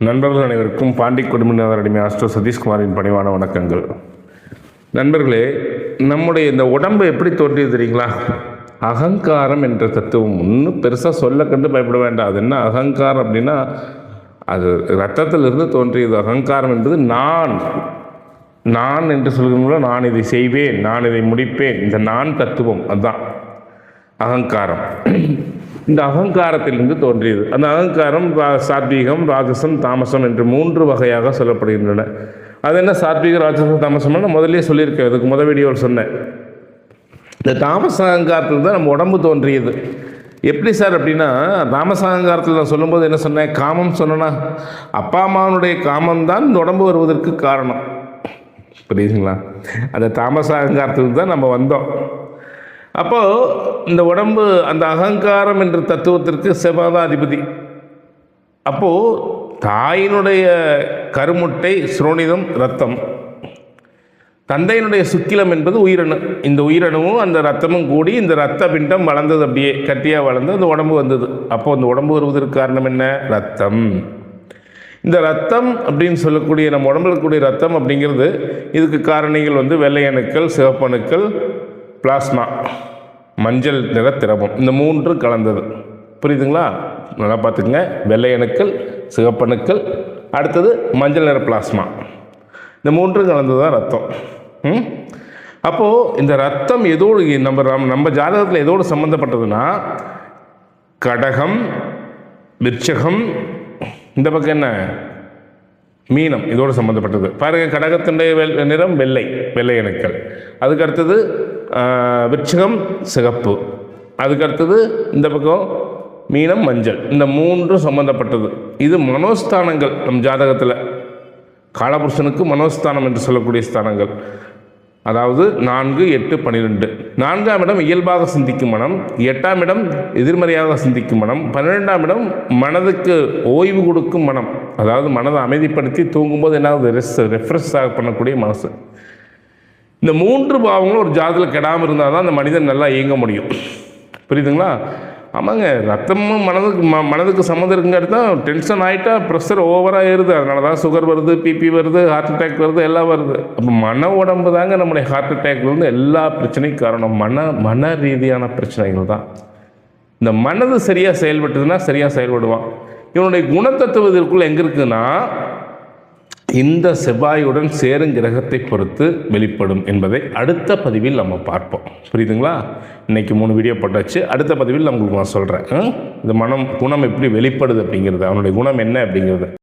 நண்பர்கள் அனைவருக்கும் பாண்டி குடும்பத்தினர் அடிமை ஆஸ்ட்ரோ சதீஷ்குமாரின் பணிவான வணக்கங்கள். நண்பர்களே, நம்முடைய இந்த உடம்பு எப்படி தோன்றியது தெரியுங்களா? அகங்காரம் என்ற தத்துவம். ஒன்றும் பெருசாக சொல்ல கண்டு பயப்பட வேண்டாம். அது என்ன அகங்காரம் அப்படின்னா, அது இரத்தத்திலிருந்து தோன்றியது. அகங்காரம் என்பது நான் என்று சொல்கிறோம்ல, நான் இதை செய்வேன், நான் இதை முடிப்பேன், இந்த நான் தத்துவம், அதுதான் அகங்காரம். இந்த அகங்காரத்திலிருந்து தோன்றியது. அந்த அகங்காரம் சாத்வீகம், ராஜசம், தாமசம் என்று 3 வகையாக சொல்லப்படுகின்றன. அது என்ன சாத்வீக, ராஜசம், தாமசம்னு முதல்ல சொல்லியிருக்கேன். இதுக்கு முதல் வீடியோவில் சொன்னேன். இந்த தாமச அகங்காரத்தில் தான் நம்ம உடம்பு தோன்றியது. எப்படி சார் அப்படின்னா, தாமச அகங்காரத்தில் நான் சொல்லும்போது என்ன சொன்னேன்? காமம் சொன்னேன்னா, அப்பா அம்மாவனுடைய காமம் தான் இந்த உடம்பு வருவதற்கு காரணம். புரியுதுங்களா? அந்த தாமச அகங்காரத்தில் தான் நம்ம வந்தோம். அப்போது இந்த உடம்பு அந்த அகங்காரம் என்ற தத்துவத்திற்கு செவ்வாய் அதிபதி. அப்போது தாயினுடைய கருமுட்டை சுரோனிதம் இரத்தம், தந்தையினுடைய சுக்கிலம் என்பது உயிரணு. இந்த உயிரணுவும் அந்த இரத்தமும் கூடி இந்த இரத்த பிண்டம் வளர்ந்தது, அப்படியே கட்டியாக வளர்ந்து அந்த உடம்பு வந்தது. அப்போது அந்த உடம்பு வருவதற்கு காரணம் என்ன? ரத்தம். இந்த ரத்தம் அப்படின்னு சொல்லக்கூடிய நம்ம உடம்புல இருக்கக்கூடிய ரத்தம் அப்படிங்கிறது, இதுக்கு காரணிகள் வெள்ளை அணுக்கள், சிவப்பணுக்கள், பிளாஸ்மா, மஞ்சள் நிற திரவம், இந்த 3 கலந்தது. புரியுதுங்களா? நல்லா பார்த்துக்குங்க. வெள்ளை அணுக்கள், சிவப்பணுக்கள், அடுத்தது மஞ்சள் நிற பிளாஸ்மா, இந்த 3 கலந்தது தான் ரத்தம். அப்போது இந்த ரத்தம் எதோடு நம்ம ஜாதகத்தில் எதோடு சம்மந்தப்பட்டதுன்னா, கடகம், விருச்சகம், இந்த பக்கம் என்ன மீனம், இதோடு சம்மந்தப்பட்டது. பாருங்கள், கடகத்தினுடைய நிறம் வெள்ளை அணுக்கள், அதுக்கு அடுத்தது விருச்சிகம் சிகப்பு, அதுக்கு அடுத்தது இந்த பக்கம் மீனம் மஞ்சள், இந்த 3 சம்மந்தப்பட்டது. இது மனோஸ்தானங்கள். நம் ஜாதகத்தில் காலபுருஷனுக்கு மனோஸ்தானம் என்று சொல்லக்கூடிய ஸ்தானங்கள். அதாவது 4, 8, 12. 4ஆம் இடம் இயல்பாக சிந்திக்கும் மனம், 8ஆம் இடம் எதிர்மறையாக சிந்திக்கும் மனம், 12ஆம் இடம் மனதுக்கு ஓய்வு கொடுக்கும் மனம். அதாவது மனதை அமைதிப்படுத்தி தூங்கும்போது என்ன ரெஃப்ரெஷ் பண்ணக்கூடிய மனசு. இந்த 3 பாவங்களும் ஒரு ஜாதகத்தில் கெடாமல் இருந்தால் தான் அந்த மனிதன் நல்லா இயங்க முடியும். புரியுதுங்களா? ஆமாங்க, ரத்தமும் மனதுக்கு சம்மந்தம் இருக்குங்காட்டி தான் டென்ஷன் ஆகிட்டா ப்ரெஷர் ஓவராக ஏறுது. அதனால தான் சுகர் வருது, பிபி வருது, ஹார்ட் அட்டாக் வருது, எல்லாம் வருது. அப்போ மன உடம்பு தாங்க நம்முடைய ஹார்ட் அட்டாக்லேருந்து எல்லா பிரச்சனைக்கும் காரணம். மன ரீதியான பிரச்சனைகள் தான். இந்த மனது சரியாக செயல்பட்டதுன்னா சரியாக செயல்படுவான். இவனுடைய குணத்தத்துவத்திற்குள்ள எங்கே இருக்குன்னா, இந்த செவ்வாயுடன் சேரும் கிரகத்தை பொறுத்து வெளிப்படும் என்பதை அடுத்த பதிவில் நம்ம பார்ப்போம். புரியுதுங்களா? இன்றைக்கி 3 வீடியோ போட்டாச்சு. அடுத்த பதிவில் நான் உங்களுக்கு சொல்கிறேன். இந்த குணம் எப்படி வெளிப்படுது அப்படிங்கிறது, அவனுடைய குணம் என்ன அப்படிங்கிறது.